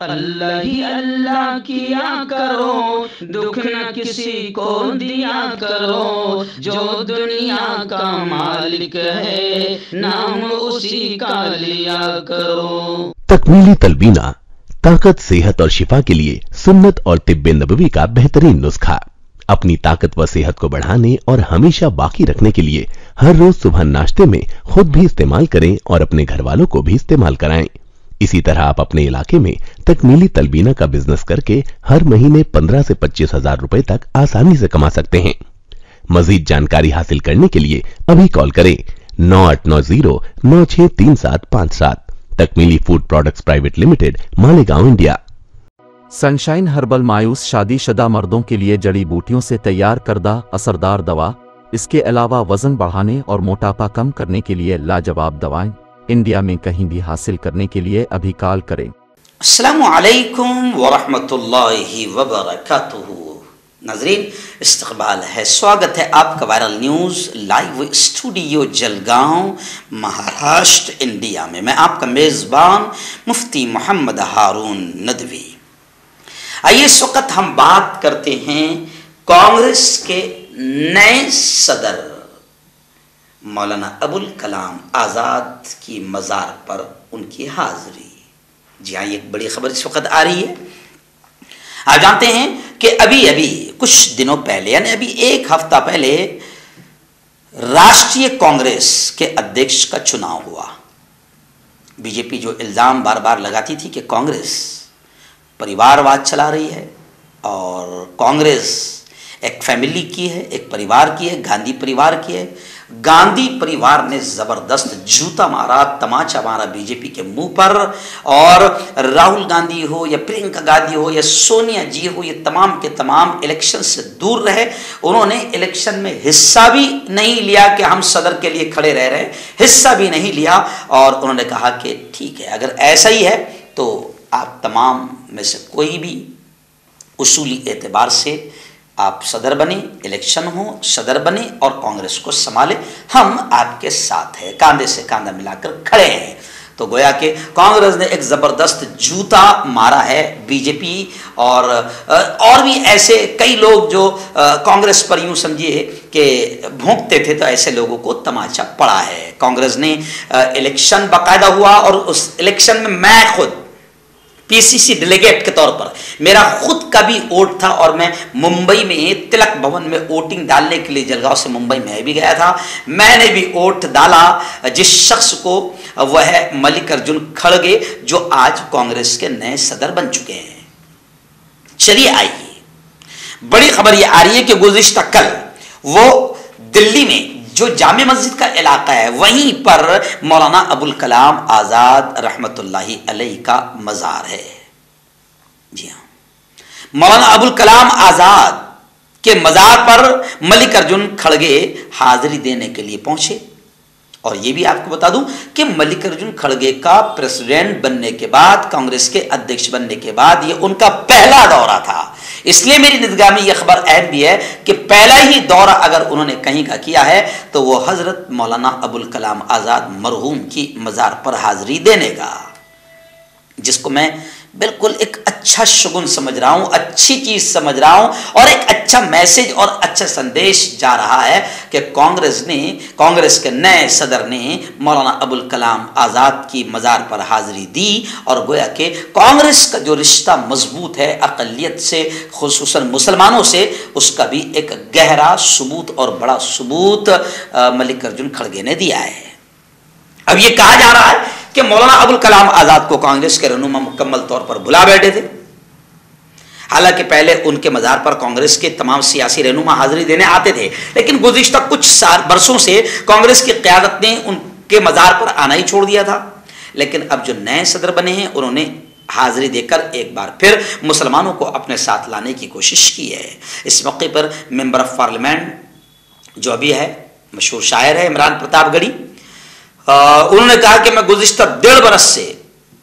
अल्लाह ही अल्लाह किया करो, दुख न किसी को दिया करो, जो दुनिया का मालिक है नाम उसी का लिया करो। तकमीली तलबीना, ताकत, सेहत और शिफा के लिए सुन्नत और तिब्बे नबवी का बेहतरीन नुस्खा। अपनी ताकत व सेहत को बढ़ाने और हमेशा बाकी रखने के लिए हर रोज सुबह नाश्ते में खुद भी इस्तेमाल करें और अपने घर वालों को भी इस्तेमाल कराएं। इसी तरह आप अपने इलाके में तकमीली तलबीना का बिजनेस करके हर महीने 15 से 25 हजार रुपए तक आसानी से कमा सकते हैं। मजीद जानकारी हासिल करने के लिए अभी कॉल करें 9890963757। Takmili food products private limited, Malegaon, India. Sunshine herbal मायूस शादीशुदा मर्दों के लिए जड़ी बूटियों से तैयार करदा असरदार दवा। इसके अलावा वजन बढ़ाने और मोटापा कम करने के लिए लाजवाब दवाएं इंडिया में कहीं भी हासिल करने के लिए अभी कॉल करें। अस्सलामु अलैकुम वरहमतुल्लाहि वबरकातुहू। नाज़रीन, इस्तक़बाल है, स्वागत है आपका viral news live studio Jalgaon, Maharashtra, India में। मैं आपका मेज़बान मुफ्ती मोहम्मद हारून नदवी। आइए इस वक्त हम बात करते हैं कांग्रेस के नए सदर मौलाना अबुल कलाम आज़ाद की मज़ार पर उनकी हाज़िरी। जी हाँ, एक बड़ी खबर इस वक्त आ रही है। आप जानते हैं कि अभी कुछ दिनों पहले, यानी अभी एक हफ्ता पहले, राष्ट्रीय कांग्रेस के अध्यक्ष का चुनाव हुआ। बीजेपी जो इल्ज़ाम बार बार लगाती थी कि कांग्रेस परिवारवाद चला रही है और कांग्रेस एक फैमिली की है, एक परिवार की है, गांधी परिवार की है। गांधी परिवार ने ज़बरदस्त जूता मारा, तमाचा मारा बीजेपी के मुंह पर। और राहुल गांधी हो या प्रियंका गांधी हो या सोनिया जी हो, ये तमाम के तमाम इलेक्शन से दूर रहे। उन्होंने इलेक्शन में हिस्सा भी नहीं लिया कि हम सदर के लिए खड़े रह रहे हैं, हिस्सा भी नहीं लिया। और उन्होंने कहा कि ठीक है, अगर ऐसा ही है तो आप तमाम में से कोई भी उसूली एतबार से आप सदर बने, इलेक्शन हो, सदर बने और कांग्रेस को संभाले, हम आपके साथ हैं, कांधे से कांधा मिलाकर खड़े हैं। तो गोया कि कांग्रेस ने एक ज़बरदस्त जूता मारा है बीजेपी और भी ऐसे कई लोग जो कांग्रेस पर यूं समझिए कि भोंकते थे, तो ऐसे लोगों को तमाचा पड़ा है। कांग्रेस ने इलेक्शन बाकायदा हुआ और उस इलेक्शन में मैं खुद पीसीसी डेलीगेट के तौर पर, मेरा खुद का भी वोट था और मैं मुंबई में तिलक भवन में वोटिंग डालने के लिए जलगांव से मुंबई में भी गया था। मैंने भी वोट डाला जिस शख्स को, वह है मल्लिकार्जुन खड़गे, जो आज कांग्रेस के नए सदर बन चुके हैं। चलिए आइए, बड़ी खबर यह आ रही है कि गुज़िश्ता कल वो दिल्ली में जो जामे मस्जिद का इलाका है, वहीं पर मौलाना अबुल कलाम आज़ाद रहमतुल्लाहि अलैहि का मज़ार है। जी हाँ, मौलाना अबुल कलाम आज़ाद के मज़ार पर मल्लिकार्जुन खड़गे हाजिरी देने के लिए पहुंचे। और ये भी आपको बता दूं कि मल्लिकार्जुन खड़गे का प्रेसिडेंट बनने के बाद, कांग्रेस के अध्यक्ष बनने के बाद, ये उनका पहला दौरा था। इसलिए मेरी निगाह में यह खबर अहम भी है कि पहला ही दौरा अगर उन्होंने कहीं का किया है तो वो हजरत मौलाना अबुल कलाम आज़ाद मरहूम की मज़ार पर हाजिरी देने का, जिसको मैं बिल्कुल एक अच्छा शुगुन समझ रहा हूं, अच्छी चीज समझ रहा हूं और एक अच्छा मैसेज और अच्छा संदेश जा रहा है कि कांग्रेस के नए सदर ने मौलाना अबुल कलाम आज़ाद की मज़ार पर हाजिरी दी। और गोया कि कांग्रेस का जो रिश्ता मजबूत है अक़लियत से, खुसूसन मुसलमानों से, उसका भी एक गहरा सबूत और बड़ा सबूत मल्लिकार्जुन खड़गे ने दिया है। अब ये कहा जा रहा है कि मौलाना अबुल कलाम आज़ाद को कांग्रेस के रहनुमा मुकम्मल तौर पर बुला बैठे थे। हालांकि पहले उनके मज़ार पर कांग्रेस के तमाम सियासी रहनुमा हाजिरी देने आते थे, लेकिन गुज़िश्ता कुछ बरसों से कांग्रेस की क़यादत ने उनके मज़ार पर आना ही छोड़ दिया था। लेकिन अब जो नए सदर बने हैं, उन्होंने हाजिरी देकर एक बार फिर मुसलमानों को अपने साथ लाने की कोशिश की है। इस मौके पर मेंबर ऑफ पार्लियामेंट जो अभी है, मशहूर शायर है, इमरान प्रतापगढ़ी, उन्होंने कहा कि मैं गुज़िश्ता 1.5 बरस से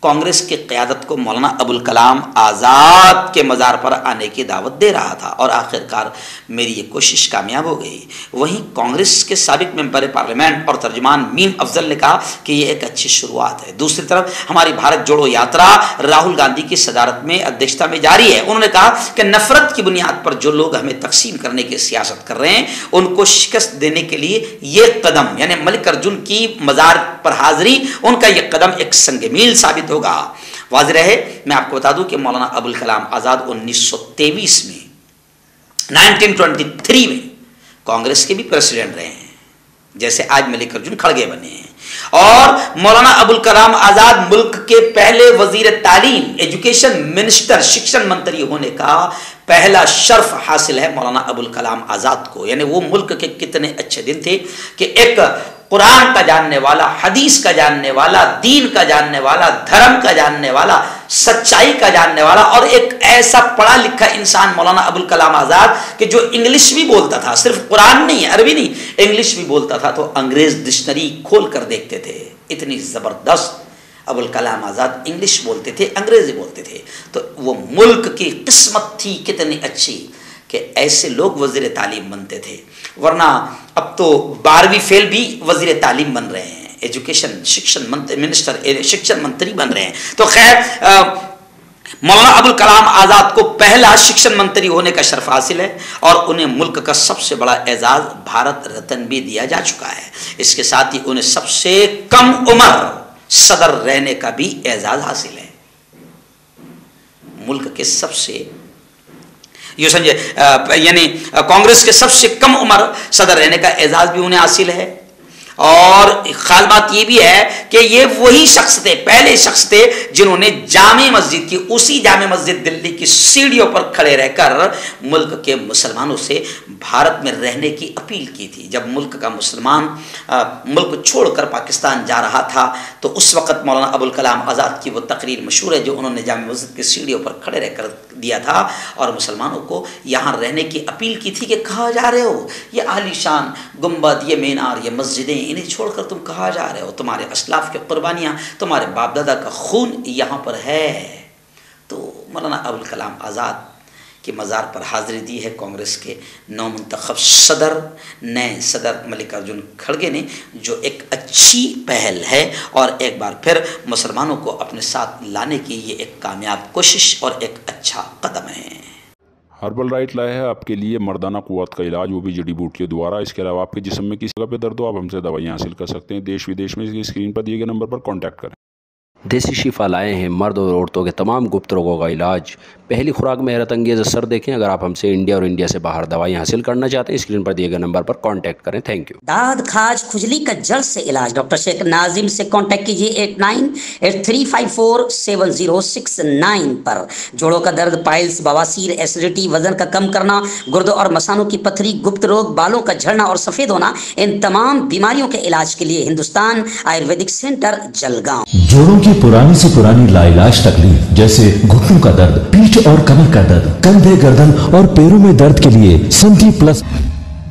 कांग्रेस की क़यादत को मौलाना अबुल कलाम आज़ाद के मज़ार पर आने की दावत दे रहा था और आखिरकार मेरी ये कोशिश कामयाब हो गई। वहीं कांग्रेस के साबिक मेंबर पार्लियामेंट और तर्जुमान मीम अफजल ने कहा कि ये एक अच्छी शुरुआत है। दूसरी तरफ हमारी भारत जोड़ो यात्रा राहुल गांधी की सदारत में, अध्यक्षता में जारी है। उन्होंने कहा कि नफरत की बुनियाद पर जो लोग हमें तकसीम करने की सियासत कर रहे हैं उनको शिकस्त देने के लिए ये कदम, यानी मल्लिकार्जुन की मज़ार पर हाजिरी, उनका ये कदम एक संग मील साबित होगा। वाज़ेह रहे, मैं आपको बता दूं कि मौलाना अबुल कलाम आज़ाद 1923 में 1923 में कांग्रेस के भी प्रेसिडेंट रहे हैं, जैसे आज मल्लिकार्जुन खड़गे बने हैं। और मौलाना अबुल कलाम आज़ाद मुल्क के पहले वजीर तालीम, एजुकेशन मिनिस्टर, शिक्षण मंत्री होने का पहला शर्फ हासिल है मौलाना अबुल कलाम आज़ाद को। यानी वो मुल्क के कितने अच्छे दिन थे कि एक कुरान का जानने वाला, हदीस का जानने वाला, दीन का जानने वाला, धर्म का जानने वाला, सच्चाई का जानने वाला और एक ऐसा पढ़ा लिखा इंसान मौलाना अबुल कलाम आज़ाद कि जो इंग्लिश भी बोलता था, सिर्फ कुरान नहीं, अरबी नहीं, इंग्लिश भी बोलता था तो अंग्रेज डिक्शनरी खोल कर देखते थे। इतनी ज़बरदस्त अबुल कलाम आज़ाद इंग्लिश बोलते थे, अंग्रेजी बोलते थे। तो वो मुल्क की किस्मत थी कितनी अच्छी कि ऐसे लोग वज़ीर तालीम बनते थे, वरना अब तो 12वीं फेल भी वज़ीर तालीम बन रहे हैं, एजुकेशन शिक्षण मिनिस्टर, शिक्षण मंत्री बन रहे हैं। तो खैर मौलाना अबुल कलाम आज़ाद को पहला शिक्षण मंत्री होने का शर्फ हासिल है और उन्हें मुल्क का सबसे बड़ा एजाज़ भारत रत्न भी दिया जा चुका है। इसके साथ ही उन्हें सबसे कम उम्र सदर रहने का भी एजाज़ हासिल है। मुल्क के सबसे, ये समझे, यानी कांग्रेस के सबसे कम उम्र सदर रहने का एजाज़ भी उन्हें हासिल है। और खास बात ये भी है कि ये वही शख्स थे, पहले शख्स थे जिन्होंने जामे मस्जिद की, उसी जामे मस्जिद दिल्ली की सीढ़ियों पर खड़े रहकर मुल्क के मुसलमानों से भारत में रहने की अपील की थी। जब मुल्क का मुसलमान मुल्क छोड़कर पाकिस्तान जा रहा था तो उस वक़्त मौलाना अबुल कलाम आज़ाद की वो तकरीर मशहूर है जो उन्होंने जामे मस्जिद की सीढ़ियों पर खड़े रहकर दिया था और मुसलमानों को यहाँ रहने की अपील की थी कि कहाँ जा रहे हो, ये आलीशान गुंबद, ये मीनार, ये मस्जिदें, इन्हें छोड़कर तुम कहाँ जा रहे हो, तुम्हारे असलाफ की कुर्बानियाँ, तुम्हारे बाप दादा का खून यहाँ पर है। तो मौलाना अबुल कलाम आज़ाद की मज़ार पर हाज़िरी दी है कांग्रेस के नौमुंतखब सदर, नए सदर मल्लिकार्जुन खड़गे ने, जो एक अच्छी पहल है और एक बार फिर मुसलमानों को अपने साथ लाने की ये एक कामयाब कोशिश और एक अच्छा कदम है। हर्बल राइट लाया है आपके लिए मर्दाना कुव्वत का इलाज, वो भी जड़ी बूटियों द्वारा। इसके अलावा आपके जिस्म में किसी जगह पे दर्द हो, आप हमसे दवाइयाँ हासिल कर सकते हैं। देश विदेश में स्क्रीन पर दिए गए नंबर पर कॉन्टैक्ट करें। देसी शिफा लाए हैं मर्द और औरतों के तमाम गुप्त रोगों का इलाज। पहली खुराक में हैरत अंगेज़ असर देखें। अगर आप हमसे इंडिया और इंडिया से बाहर दवाइयाँ हासिल करना चाहते हैं, स्क्रीन पर दिए गए नंबर पर कांटेक्ट करें। Thank you. दाद खाज खुजली का जड़ से इलाज डॉक्टर शेख नाजिम से कांटेक्ट कीजिए 8983547069 पर। जोड़ों का दर्द, पाइल्स, बवासीर, एसिडिटी, वजन का कम करना, गुर्दों और मसानों की पथरी, गुप्त रोग, बालों का झड़ना और सफेद होना, इन तमाम बीमारियों के इलाज के लिए हिंदुस्तान आयुर्वेदिक सेंटर जलगांव। जोड़ों की पुरानी से पुरानी लाइलाज तकलीफ जैसे घुटनों का दर्द, पीठ और कमर का दर्द, कंधे, गर्दन और पैरों में दर्द के लिए संधि प्लस।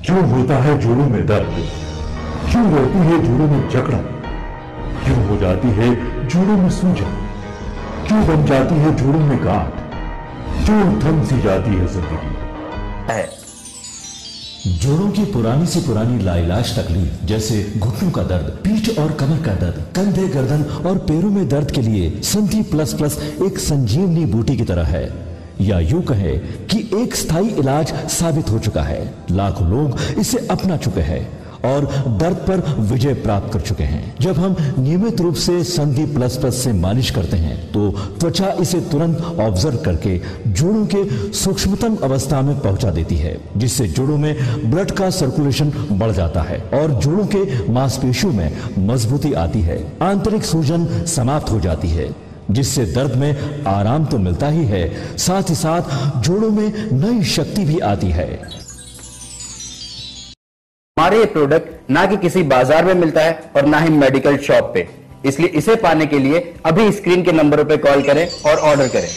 क्यों होता है जोड़ों में दर्द? क्यों रहती है जोड़ों में जकड़न? क्यों हो जाती है जोड़ों में सूजन? क्यों बन जाती है जोड़ों में गांठ? क्यों थम सी जाती है जिंदगी? जोड़ों की पुरानी से पुरानी लाइलाज तकलीफ जैसे घुटनों का दर्द, पीठ और कमर का दर्द, कंधे, गर्दन और पैरों में दर्द के लिए संधि प्लस प्लस एक संजीवनी बूटी की तरह है, या यूं कहे कि एक स्थायी इलाज साबित हो चुका है। लाखों लोग इसे अपना चुके हैं और दर्द पर विजय प्राप्त कर चुके हैं। जब हम नियमित रूप से संधि प्लस प्लस से मालिश करते हैं तो त्वचा इसे तुरंत ऑब्जर्व करके जोड़ों के सूक्ष्मतम अवस्था में पहुंचा देती है, जिससे जोड़ों में ब्लड का सर्कुलेशन बढ़ जाता है और जोड़ों के मांसपेशियों में मजबूती आती है। आंतरिक सूजन समाप्त हो जाती है, जिससे दर्द में आराम तो मिलता ही है, साथ ही साथ जोड़ों में नई शक्ति भी आती है। हमारे ये प्रोडक्ट ना कि किसी बाजार में मिलता है और ना ही मेडिकल शॉप पे, इसलिए इसे पाने के लिए अभी स्क्रीन के नंबरों पे कॉल करें और ऑर्डर करें।